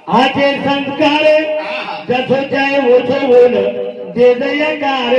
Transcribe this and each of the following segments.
आचे संस्कार जसो चाहे ओछो बोल दे दयाकार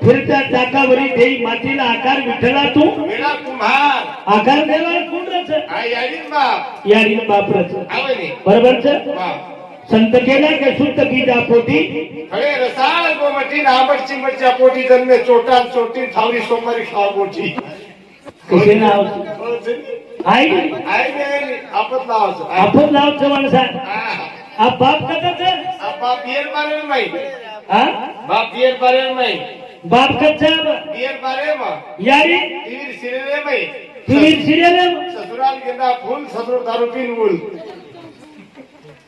फिरता चाकावरी देई मातीला आकार विठ्ठला तू विडा कुम्हार आकार देवा कोणच याडीन बाप याडीन बापरच आवले बरोबरच संत केला के सुत बीजा पोटी खळे रसाळ गोमटी आंबट चिंबटच्या पोटी जन्मे चोटा चोटी थावरी सोमवारी खाव पोटी कसे नाव आई आई आपत नाव आपत नावचं माणसा आप बाप कथाच बाप बियर मारे नाही हा बाप बियर मारे नाही बाप कच्चा बियर मारे मा यारी टीव्ही सिरियल नाही तुम्ही सिरियल ससुराल गेला फुल ससुर दारू पिन बोल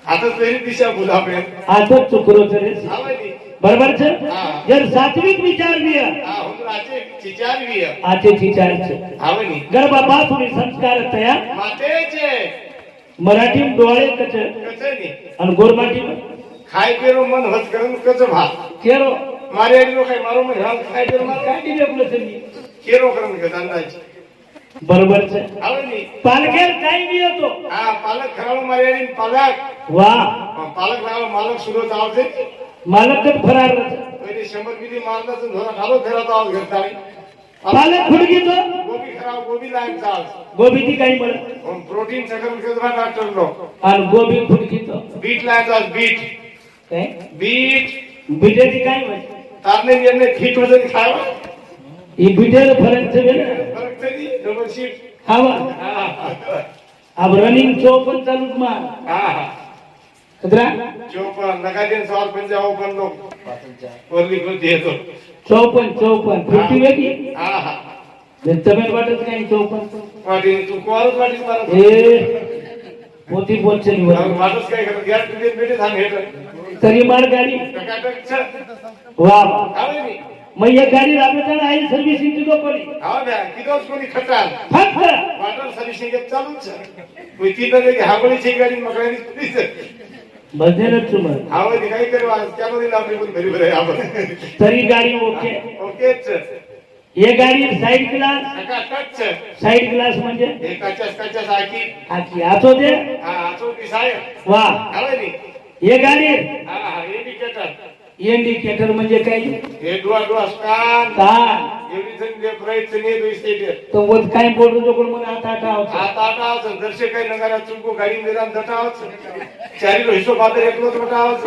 आता तरी दिशा बुलावे आता चुकरो रे आवली बरोबर छे जर सात्विक विचार भी हा हम आचे विचार भी आचे विचार छे आवली गरबा बासुरी संस्कार तया मातेचे मराठी डोळे कच कचनी आणि गोरमाटी खाय पेरो मन हस करून कच भात केरो मारे आडी लोक मारो मन हाल खाय पेरो मार काय दिले आपलं त्यांनी केरो करून कच अंदाज बरोबर छे आवली पालखेर काय भी होतो हा पालक खराव मारे आडी पालक वाह पालक लाव मालक सुरू जावते मालकच फरार पहिले 100 किती मारलाच धोरा घालो फेरत आव घरताळी पालक फुडकीच गोबी खराव गोबी लाईन चाल गोबी ती काही म्हण प्रोटीन सकल कचरा डॉक्टर लो आणि गोबी फुडकीच बीट लाईन चाल बीट काय बीट बिटेची काय म्हण तारने निर्णय फिट वजन खावा ही बिटेर फरक छे ना फरक तरी डबल शीट खावा अब रनिंग 54 चालू मा हा कदरा 54 नगादेन सवाल पंजाब पण लोक वरली कृती येतो 54 50 वेगी हा तमेल वाटत काय 54 वाटी तू कोरच वाटी मारा ए मोठी बोलचली वर वाटच काय करत यार तुझे बेटे थांब हेट तरी मार गाडी टकाटक वाह आवे मी मग एक गाडी राबवताना आई सर्व्हिसिंग ची पडी हा द्या किती कोणी खटाल फक्त वाटर सर्व्हिसिंग चालूच कोई ती तर हागोळीची गाडी मकळी बजेलच तुम्हाला हावं काय करू आज त्यामध्ये लावली पण घरी बरे आपण तरी गाडी ओके ओकेच ये गाडी साइड ग्लास टकाटक साइड ग्लास म्हणजे कचास आकी आकी आतो दे हा आचो साहेब वाह आवे नी ये गाडी हा इंडिकेटर इंडिकेटर म्हणजे काय हे दुआ स्कान का एव्हरीथिंग दे प्राइस ने दो स्टेट तो वो काय बोलतो जो कोण मला आता आता दर्शक काही नगारा चुको गाडी निदान दटावच चारी हिशो बादर एकलो दटावच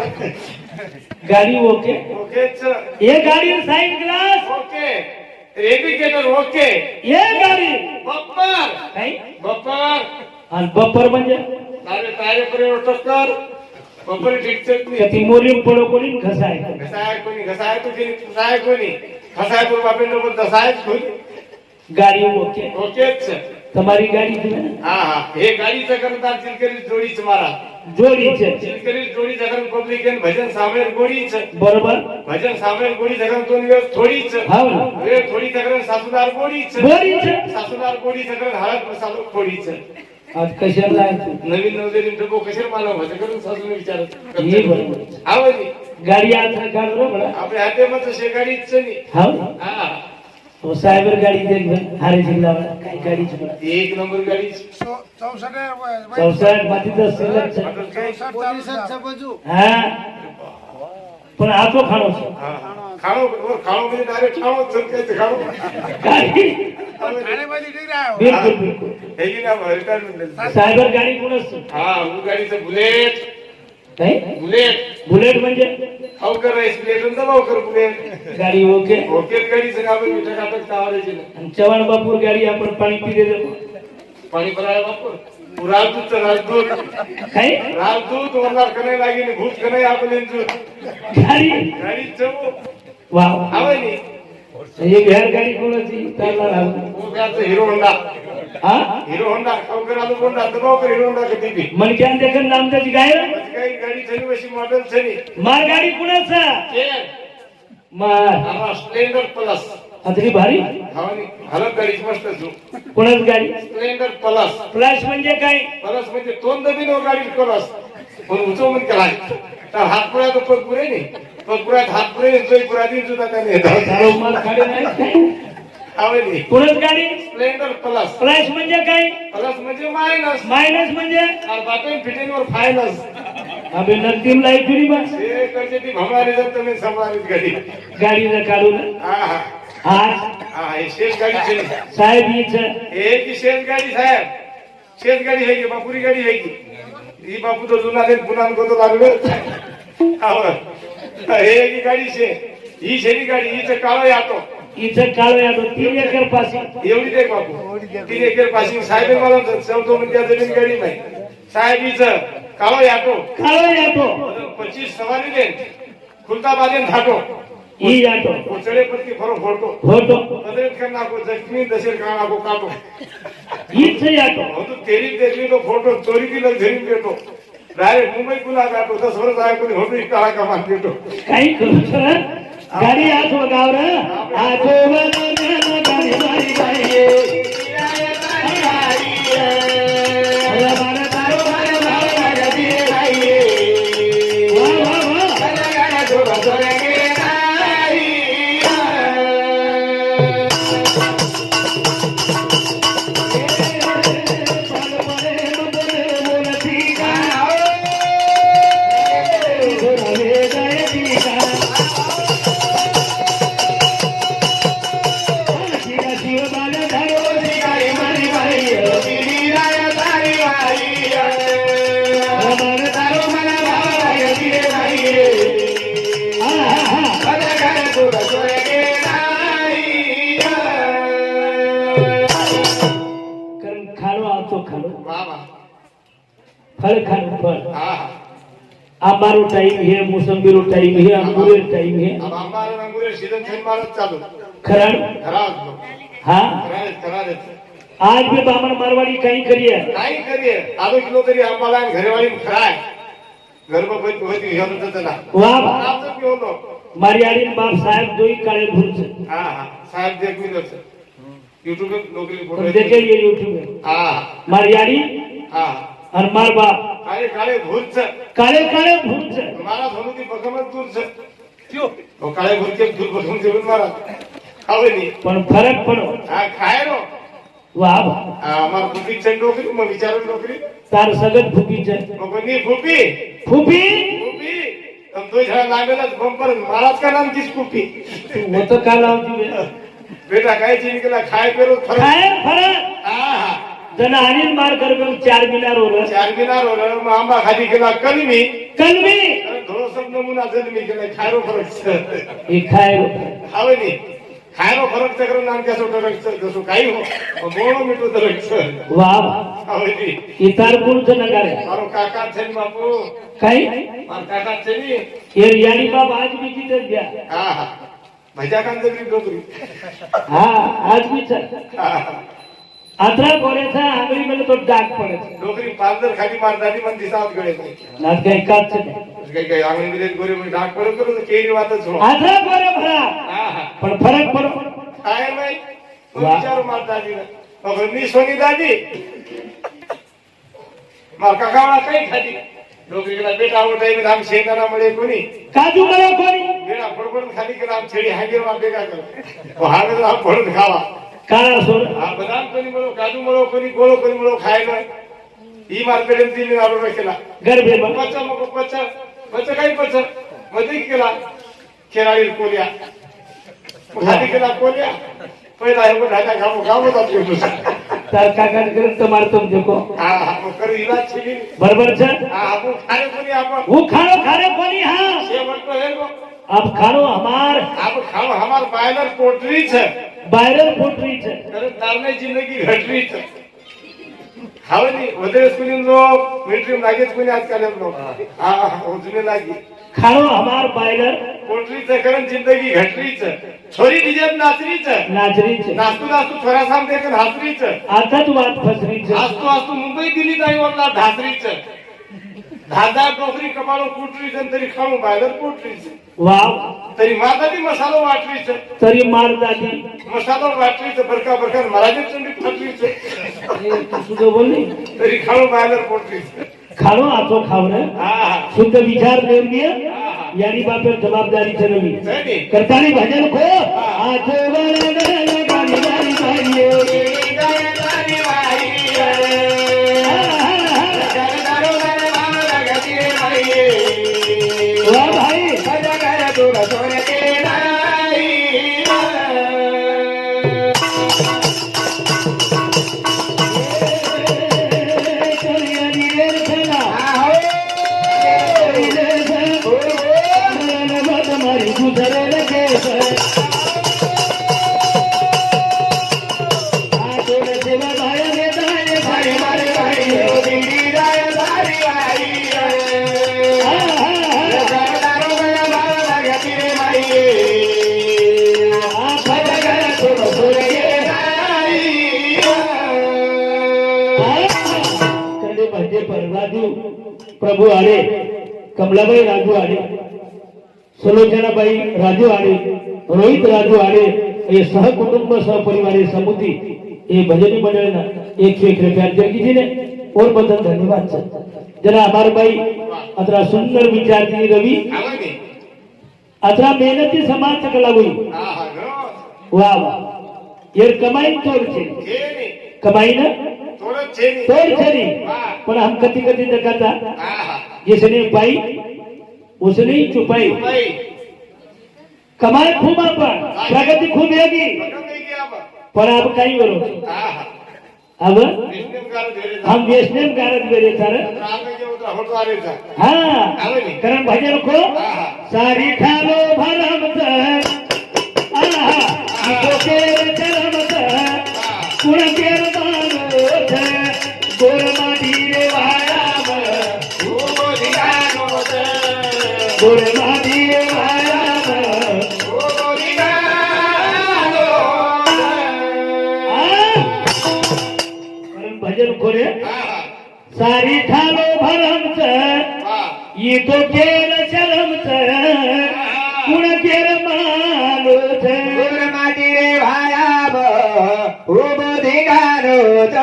गाडी ओके ओकेच ये गाडी side glass okay indicator okay ये गाडी बप्पर काय बप्पर आणि बप्पर म्हणजे तारे तारे पर्यंत टक्कर बप्पर ठीक ती मोरी पडो कोणी घसाय घसाय कोणी घसाय तो बापे नो दसाय कोणी गाडी ओके ओकेच તમારી ગાડી છે હા એ ગાડી જગનદાર ચિલકરી જોડી છે મારા જોડી છે ચિલકરી જોડી જગન પબ્લિકન ભજન સામેલ ગોડી છે બરોબર ભજન સામેલ ગોડી જગન તો નિવેશ થોડી છે હા વે થોડી જગન સાસુદાર ગોડી છે સાસુદાર ગોડી જગન હાલત પ્રસાદ ગોડી છે आज कशाला लायचं नवीन नवदेरी डबो कशाला मला होतं करून सासूने विचारत ये बरोबर आवली गाडी आता काढ रो बडा आपल्या हाते मत शे गाडीच नाही हाव हा वो सायबर गाडी देख हारे जिल्ह्यावर काय गाडी आहे एक नंबर गाडी 64 मातीचा सिलेक्ट 64 बाजू हा पण आतो खाणो खाणो म्हणजे डायरेक्ट खाणो चलकायचं खाणो गाडी खाण्यामध्ये ठीक आहे बिलकुल बिलकुल हे की ना रिटायरमेंट सायबर गाडी कोणच हा वो गाडीचं बुलेट काय बुलेट म्हणजे अवकर राईस प्लेट आणि दबावकर बुलेट गाडी ओके ओके गाडीचं का आपण मिठा काटक तावरायची ना आणि चव्हाण बापूर गाडी आपण पाणी पिले देतो पाणी भरायला बापूर राजदूत काय राजदूत वरणार कनाई लागेल भूत कनाई आपले गाडी चव वाव आवली हे बिहार गाडी कोणाची चालणार आहे हिरो होंडा हा हिरो होंडा अवकर आलो होंडा दबावकर हिरो होंडा कधी बी मन क्या देखन नाम त्याची काय काही गाडी छनी वशी मॉडेल छनी मार गाडी कुणाचा मार स्प्लेंडर प्लस अतरी भारी हवानी हलक गाडी मस्त जो कोणाच गाडी स्प्लेंडर प्लस फ्लॅश म्हणजे काय प्लस म्हणजे दोन दबीनो गाडी प्लस पण उचो म्हणजे काय तर हात पुरा तो पग पुरे नाही पग पुरात हात पुरे जोई पुरा दिन जुदा त्याने झालो मार खाडे नाही आवली कोणाच गाडी स्प्लेंडर प्लस फ्लॅश म्हणजे काय प्लस म्हणजे मायनस मायनस म्हणजे बाटन फिटिंग वर फायनस હવે નક્કી લાઈ ફરી બસ એ કરજે તી ભમારી જબ તમે સંભાળી ગાડી ગાડી કાઢું ને હા હા હા હા એ શેર ગાડી છે સાહેબ ઈ છે એ કી શેર ગાડી સાહેબ શેર ગાડી હે કે બાપુરી ગાડી હે કી ઈ બાપુ તો જૂના દે પુનાન કો તો લાગલે આવો એ કી ગાડી છે ઈ શેરી ગાડી ઈ તો કાળો આટો ઈ છે કાળો યાદો 3 એકર પાછી એવડી દેખ બાપુ 3 એકર પાછી સાહેબ મારો 14 રૂપિયા જમીન ગાડી ભાઈ સાહેબ ઈ છે કાળો આટો પછી સવારી દે ખુલતા બાજે ધાટો ઈ આટો ઉચળે પરથી ફરો ફોટો ફોટો બદલે કર નાખો જખમી દશેર કાણા કો કાટો ઈ છે આટો હું તો તેરી દેખલી તો ફોટો ચોરી કી લગ ધરી બેઠો ડાયરેક્ટ મુંબઈ ગુલા કાટો 10 વર્ષ આયો કોઈ હોટલ કાળા કમાન બેઠો કઈ કરું છો ગાડી હાથ વગાવ રે આજો વગર ગાડી મારી ભાઈ फल खाने फल आंबारो टाइम है मोसंबीरो टाइम है अंगूरेर टाइम है अब आंबारो अंगूरेर सीजन थई मारत चालू खराड खराब हां करा दे आज भी बामण मारवाड़ी कहीं करिए आधो किलो तरी आंबा लाइन घरेवाड़ी में खराय घर में कोई होती है तो चला वाह आप तो क्यों लो मारियाड़ी बाप साहब दोई काले भूल से हां साहब देख भी लो YouTube पे नौकरी फोटो देखे ये YouTube में हां मारियाड़ी हां और मार बाप काले काले भूल से काले काले भूल से मारा धोनु की बकमत दूर से क्यों वो काले भूल के दूर बकम से मारा खावे नहीं पण फरक पड़ो हां खाए रो वाह हमार फूफी चंद नौकरी में विचारो नौकरी तार सगत फूफी छे मगनी फूफी फूफी फूफी तुम दो जणा लागेला बम्पर महाराज का नाम किस फूफी वो तो काल आवती बेटा काय चीज निकला खाए पेरो फरक खाए फरक हां जना अनिल मार कर में 4 मीनार हो रहा 4 मीनार हो रहा में आंबा खाली केला कलमी कलमी थोड़ो सब नमूना जन्मी केला खायरो फरक ये खाए खावे नहीं खायरो फरक चक्र नाम क्या सोटो रख जसो काही हो मोणो मिठो तो रख वाह खावे नहीं ये तार कोण च नगारे मारो काका छे बापू काही मार काका छे नी ये यानी बाप आज भी जीत गया हां हां भजा कान जगरी डोकरी हां आज भी चल हां आत्रा कोरेचा आंगळी मेले तो डाग पडे डोकरी पालदर खाली मारदानी मन दिसावत गळे नाही नाच काही काच काही आंगळी मिले गोरे में डाग पडो करो तो केरी वातच हो आत्रा कोरे भरा हां हां पण फरक पडो काय नाही विचार मारदानी मग मी सोनी दादी मार काकावाला काही खाती डोकरीला बेटा आवटाई में आम शेताना मळे कोणी काजू मला कोणी बेटा फडफड खाली केला आम छेडी हागेर मा बेगा कर तो हागेर आम फडत खावा काळा सोड हा बदाम कोणी मळो काजू मळो कोणी गोळो कोणी मळो खायला ही मार्केट तीन आलो केला गरबे पच्चा मग पच्चा पच्चा काही पच्चा मध्ये केला केराळी कोलिया खाली केला कोलिया पहिला हे ढाका गाव गाव जातो तार काका करत मारतो देखो हा हा मग कर इलाज छेली बरोबर छे हा आपण खारे कोणी आपण वो खानो खारे कोणी हां शेवट तो है अब खानो हमार आप खाओ हमार बायलर पोटरी छे बायरल पोटरी छे अरे तारने जिंदगी घटरी छे खावे नहीं वदरे स्कूलिंग लो मिलिटरी में लागे कोणी आजकाल लोग हां उजने लागी खानो हमार बायलर पोटरी छे कारण जिंदगी घटरी छे छोरी डीजे नाचरी छे नाचतू नाचतू थोड़ा साम देखन हासरी छे आता तू बात फसरी छे आस्तू मुंबई दिल्ली जाई वरला धासरी छे धादा डोकरी कपाळो कुटरी छे तरी खाणो बायलर पोटरी छे वाव तरी मातादी मसालो वाटरी छे तरी मार दादी मसालो वाटरी छे बरका बरका महाराज चंडी फटरी छे तू सुद्धा बोलली तरी खाणो बायलर पोटरी छे खानो आतो खावणे हां शुद्ध विचार निर्णय यानी बापर जबाबदारी ठरवली सही करतानी भजन खो आतो गाणी गाणी गाणी गाणी सोन्याचे नाही मारी गुजरे लगे प्रभू आले, कमलाबाई राजू आले, सुलोचनाबाई राजू आले, रोहित राजू आले, ये सहकुटुंब सहपरिवार समुदी ये भजनी मंडल ना 101 रुपया दे कीजिए और बदन धन्यवाद सर जरा हमारे भाई अतरा सुंदर विचार दी रवि अतरा मेहनती समाज सकला हुई वाह वाह ये कमाई तोड़ छे कमाई ना तोड़ छे पर हम कति कति दकाता जिसने पाई उसने ही छुपाई कमाई खूब आपण प्रगती खूप येगी पण अब काही करू अब हम व्यसनेम कारत बेरे सर हाँ कारण भजन को सारी ठालो भरमत आहा केर चरमत कुण केर मानोत गोर माडी रे वायाम गोर माडी रे वायाम भजन कोरे सारी ठालो भरमत ये तो केर चरमत कुण केर मानोत गोर माडी रे वायाम उब धिगारोत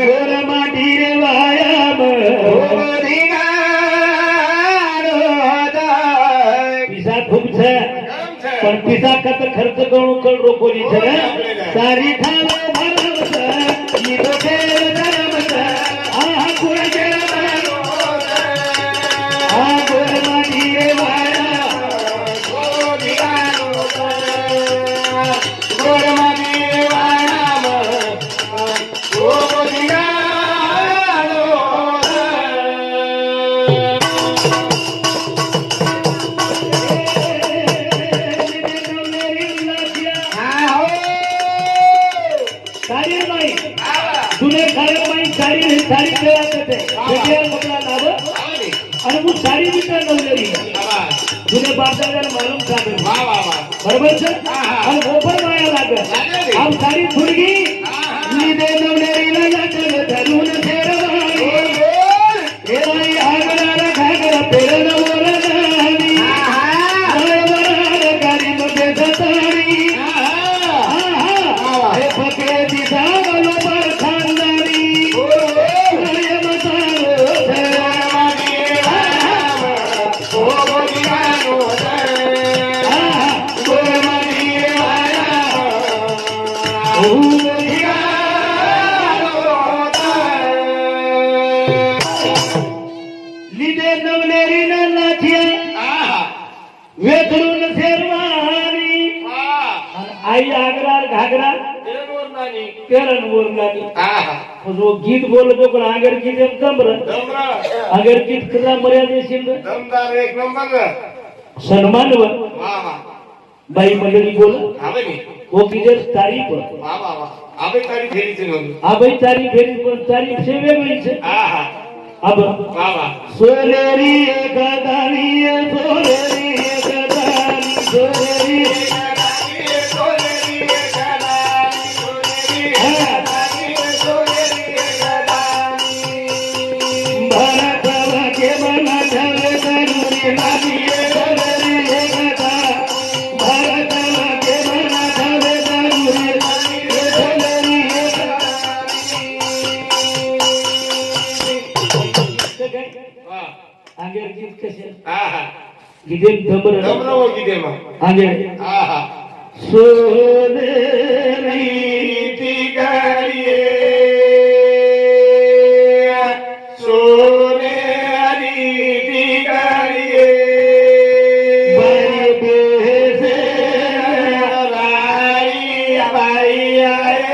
गोर माडी रे वायाम उब धिगारोत पिसा खूप छे पण पिसा कत खर्च करू रोकोली छे सारी ठालो भरमत ये तो केर चरमत आहा कुण केर मानोत आ गोर माडी रे वायाम गोर माडी रे वायाम उब धिगारोत सारी बाई तुने खरे बाई सारी सारी केला करते वेगळा कपडा लाव आणि वो सारी भी तर नवलेली तुने बापदादाला मालूम सागर बरोबर सर आणि ओपर माया लागत हम सारी थुडगी नीदे नवलेलीला लागल धरून शेरवाणी एराई आगराला घागरा पेरन मोरनानी वरार गाडी मध्ये सताणी हे फके दिसा गलो पर खानदानी रे मसालो लिदे नवलेरीला लाठिया वेधरून शेरवानी आई आगरार घागरा पेरन वरनानी जो गीत बोलतो पण आगर गीत एकदम अगर गीत करा मर्यादेशील एक नंबर सन्मानवर बाई मंडळी बोल वो किधर तारीफ आबाई तारीफ फेरी पण तारीफ से वेगळीच अब सोनेरी गदानी सोनेरी गदानी सोनेरी भारत के बना धरे करूरी नानी सोनेरी गदा भारत के बना धरे करूरी सोनेरी आगे गीत कसे गीते दमर आगे सोनेरी तिगारिये सोनेरी तिगारिये बाई बे बाई आहे